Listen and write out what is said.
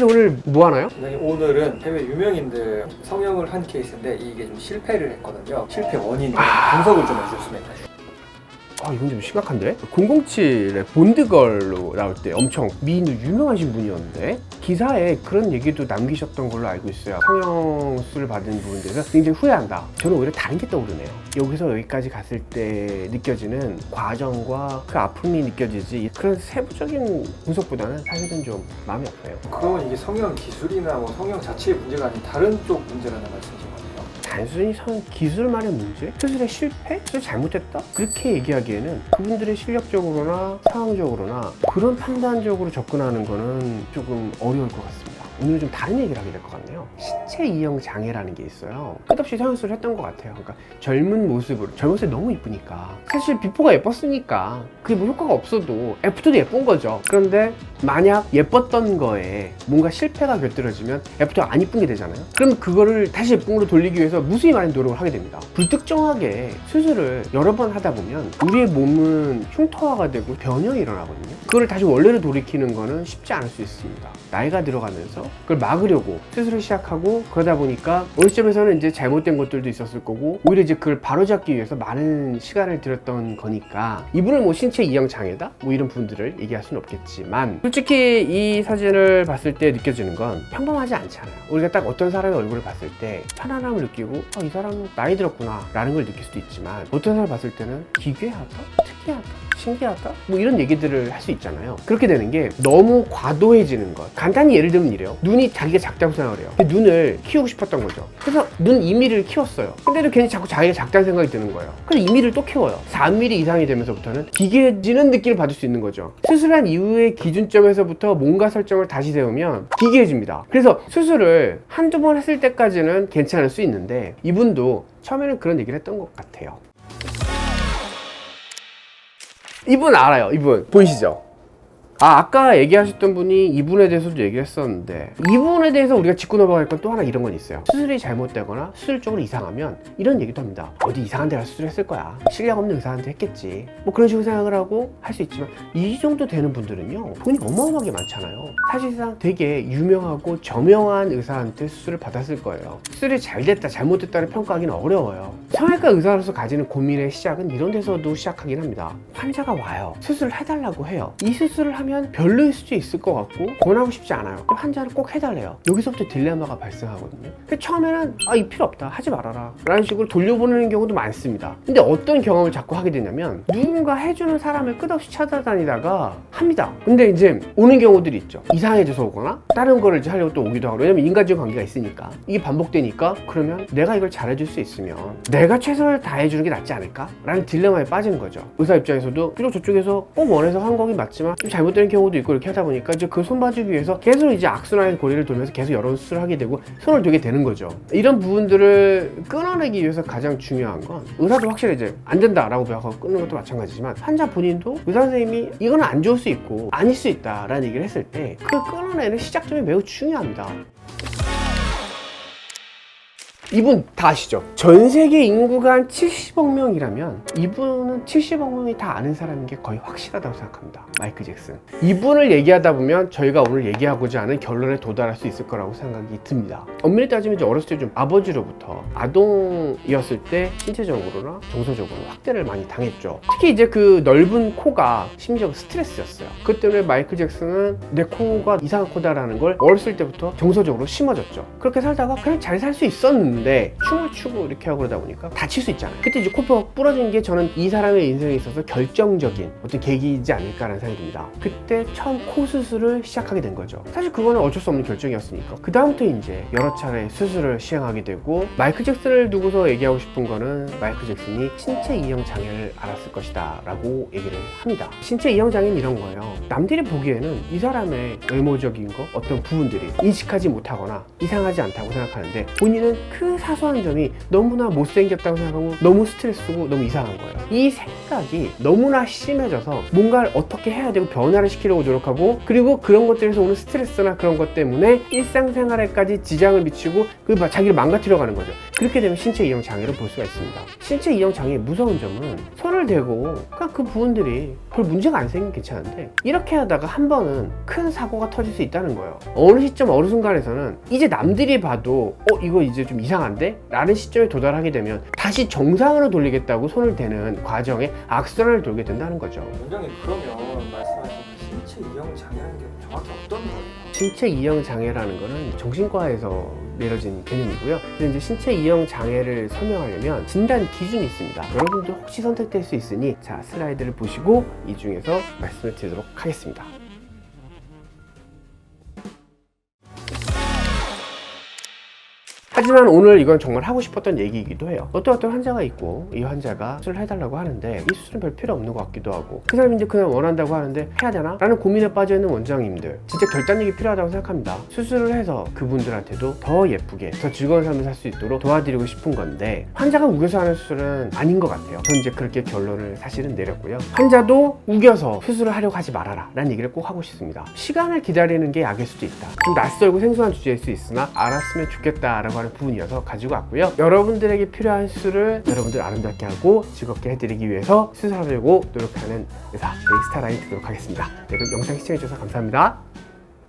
근데 오늘 뭐 하나요? 네, 오늘은 해외 유명인들 성형을 한 케이스인데 이게 좀 실패를 했거든요. 실패 원인 분석을 좀 해주셨으면 해요. 이건 좀 심각한데? 007의 본드걸로 나올 때 엄청 미인도 유명하신 분이었는데 기사에 그런 얘기도 남기셨던 걸로 알고 있어요. 성형수를 받은 부분에 대해서 굉장히 후회한다. 저는 오히려 다른 게 떠오르네요. 여기서 여기까지 갔을 때 느껴지는 과정과 그 아픔이 느껴지지 그런 세부적인 분석보다는 사실은 좀 마음이 아파요. 그러면 이게 성형 기술이나 뭐 성형 자체의 문제가 아닌 다른 쪽 문제라는 말씀이신 거예요? 단순히 기술만의 문제? 수술의 실패? 수술 잘못했다? 그렇게 얘기하기에는 그분들의 실력적으로나 상황적으로나 그런 판단적으로 접근하는 거는 조금 어려울 것 같습니다. 오늘 좀 다른 얘기를 하게 될 것 같네요. 신체 이형 장애라는 게 있어요. 끝없이 성형수술을 했던 것 같아요. 그러니까 젊은 모습으로, 젊었을 때 너무 이쁘니까 사실 비포가 예뻤으니까 그게 뭐 효과가 없어도 애프터도 예쁜 거죠. 그런데 만약 예뻤던 거에 뭔가 실패가 곁들여지면 애프터가 안 이쁜 게 되잖아요. 그럼 그거를 다시 예쁜 걸로 돌리기 위해서 무수히 많은 노력을 하게 됩니다. 불특정하게 수술을 여러 번 하다 보면 우리의 몸은 흉터화가 되고 변형이 일어나거든요. 그거를 다시 원래로 돌이키는 거는 쉽지 않을 수 있습니다. 나이가 들어가면서 그걸 막으려고 수술을 시작하고 그러다 보니까 어느 시점에서는 이제 잘못된 것들도 있었을 거고 오히려 이제 그걸 바로잡기 위해서 많은 시간을 들였던 거니까 이분을 뭐 신체 이형 장애다? 뭐 이런 분들을 얘기할 수는 없겠지만 솔직히 이 사진을 봤을 때 느껴지는 건 평범하지 않잖아요. 우리가 딱 어떤 사람의 얼굴을 봤을 때 편안함을 느끼고 이 사람은 나이 들었구나 라는 걸 느낄 수도 있지만 어떤 사람을 봤을 때는 기괴하다? 특이하다? 신기하다? 뭐 이런 얘기들을 할 수 있잖아요. 그렇게 되는 게 너무 과도해지는 것. 간단히 예를 들면 이래요. 눈이 자기가 작다고 생각을 해요. 눈을 키우고 싶었던 거죠. 그래서 눈 2mm를 키웠어요. 근데도 괜히 자꾸 자기가 작다는 생각이 드는 거예요. 그래서 2mm를 또 키워요. 4mm 이상이 되면서부터는 기괴해지는 느낌을 받을 수 있는 거죠. 수술한 이후의 기준점에서부터 뭔가 설정을 다시 세우면 기괴해집니다. 그래서 수술을 한두 번 했을 때까지는 괜찮을 수 있는데 이분도 처음에는 그런 얘기를 했던 것 같아요. 이분 알아요. 이분 보이시죠? 아까 얘기하셨던 분이 이분에 대해서도 얘기를 했었는데 이분에 대해서 우리가 짚고 넘어갈 건 또 하나 이런 건 있어요. 수술이 잘못되거나 수술적으로 이상하면 이런 얘기도 합니다. 어디 이상한 데 가서 수술했을 거야. 실력 없는 의사한테 했겠지. 뭐 그런 식으로 생각을 하고 할 수 있지만 이 정도 되는 분들은요 돈이 어마어마하게 많잖아요. 사실상 되게 유명하고 저명한 의사한테 수술을 받았을 거예요. 수술이 잘 됐다 잘못됐다를 평가하기는 어려워요. 성형외과 의사로서 가지는 고민의 시작은 이런 데서도 시작하긴 합니다. 환자가 와요. 수술을 해달라고 해요. 이 수술을 하면 별로일 수도 있을 것 같고 권하고 싶지 않아요. 환자는 꼭 해달래요. 여기서부터 딜레마가 발생하거든요. 처음에는 이 필요 없다 하지 말아라 라는 식으로 돌려보내는 경우도 많습니다. 근데 어떤 경험을 자꾸 하게 되냐면 누군가 해주는 사람을 끝없이 찾아다니다가 합니다. 근데 이제 오는 경우들이 있죠. 이상해져서 오거나 다른 거를 이제 하려고 또 오기도 하고 왜냐면 인간적 관계가 있으니까 이게 반복되니까 그러면 내가 이걸 잘해줄 수 있으면 내가 최선을 다해주는 게 낫지 않을까? 라는 딜레마에 빠지는 거죠. 의사 입장에서도 비록 저쪽에서 꼭 원해서 한 거긴 맞지만 좀 잘못된 경우도 있고 이렇게 하다 보니까 이제 그 손 봐주기 위해서 계속 이제 악순환의 고리를 돌면서 계속 여러 수술을 하게 되고 손을 두게 되는 거죠. 이런 부분들을 끊어내기 위해서 가장 중요한 건 의사도 확실히 이제 안 된다라고 생각하고 끊는 것도 마찬가지지만 환자 본인도 의사 선생님이 이거는 안 좋을 수 있고 아닐 수 있다라는 얘기를 했을 때 그걸 끊어내는 시작점이 매우 중요합니다. 이분 다 아시죠? 전 세계 인구가 한 70억 명이라면 이분은 70억 명이 다 아는 사람인 게 거의 확실하다고 생각합니다. 마이클 잭슨. 이분을 얘기하다 보면 저희가 오늘 얘기하고자 하는 결론에 도달할 수 있을 거라고 생각이 듭니다. 엄밀히 따지면 이제 어렸을 때 좀 아버지로부터 아동이었을 때 신체적으로나 정서적으로 학대를 많이 당했죠. 특히 이제 그 넓은 코가 심지어 스트레스였어요. 그 때문에 마이클 잭슨은 내 코가 이상한 코다라는 걸 어렸을 때부터 정서적으로 심어졌죠. 그렇게 살다가 그냥 잘 살 수 있었는데 춤을 추고 이렇게 하고 그러다 보니까 다칠 수 있잖아요. 그때 이제 코뼈가 부러진 게 저는 이 사람의 인생에 있어서 결정적인 어떤 계기이지 않을까라는 생각이 듭니다. 그때 처음 코 수술을 시작하게 된 거죠. 사실 그거는 어쩔 수 없는 결정이었으니까 그 다음부터 이제 여러 차례 수술을 시행하게 되고 마이클 잭슨을 두고서 얘기하고 싶은 거는 마이클 잭슨이 신체 이형 장애를 앓았을 것이다 라고 얘기를 합니다. 신체 이형 장애는 이런 거예요. 남들이 보기에는 이 사람의 외모적인 거 어떤 부분들이 인식하지 못하거나 이상하지 않다고 생각하는데 본인은 그 사소한 점이 너무나 못생겼다고 생각하고 너무 스트레스고 너무 이상한 거예요. 이 생각이 너무나 심해져서 뭔가를 어떻게 해야 되고 변화를 시키려고 노력하고 그리고 그런 것들에서 오는 스트레스나 그런 것 때문에 일상생활에까지 지장을 미치고 자기를 망가뜨려 가는 거죠. 그렇게 되면 신체 이형 장애를 볼 수가 있습니다. 신체 이형 장애의 무서운 점은 손을 대고 그냥 그 부분들이 별 문제가 안 생기면 괜찮은데 이렇게 하다가 한 번은 큰 사고가 터질 수 있다는 거예요. 어느 시점 어느 순간에서는 이제 남들이 봐도 이거 이제 좀 이상한데? 라는 시점에 도달하게 되면 다시 정상으로 돌리겠다고 손을 대는 과정에 악순환을 돌게 된다는 거죠. 원장님, 그러면 말씀하신 신체 이형 장애라는 게 정확히 어떤 거예요? 신체 이형 장애라는 거는 정신과에서 내려진 개념이고요. 근데 이제 신체 이형 장애를 설명하려면 진단 기준이 있습니다. 여러분들 혹시 선택될 수 있으니 자, 슬라이드를 보시고 이 중에서 말씀을 드리도록 하겠습니다. 하지만 오늘 이건 정말 하고 싶었던 얘기이기도 해요. 어떤 환자가 있고 이 환자가 수술을 해달라고 하는데 이 수술은 별 필요 없는 것 같기도 하고 그 사람이 이제 그냥 원한다고 하는데 해야 되나? 라는 고민에 빠져있는 원장님들, 진짜 결단력이 필요하다고 생각합니다. 수술을 해서 그분들한테도 더 예쁘게 더 즐거운 삶을 살 수 있도록 도와드리고 싶은 건데 환자가 우겨서 하는 수술은 아닌 것 같아요. 저는 이제 그렇게 결론을 사실은 내렸고요. 환자도 우겨서 수술을 하려고 하지 말아라 라는 얘기를 꼭 하고 싶습니다. 시간을 기다리는 게 약일 수도 있다. 좀 낯설고 생소한 주제일 수 있으나 알았으면 좋겠다 라고 하는 부분이어서 가지고 왔고요. 여러분들에게 필요한 수술을 여러분들 아름답게 하고 즐겁게 해드리기 위해서 수술하려고 노력하는 의사, 스타라인 되도록 하겠습니다. 여러분 영상 시청해주셔서 감사합니다.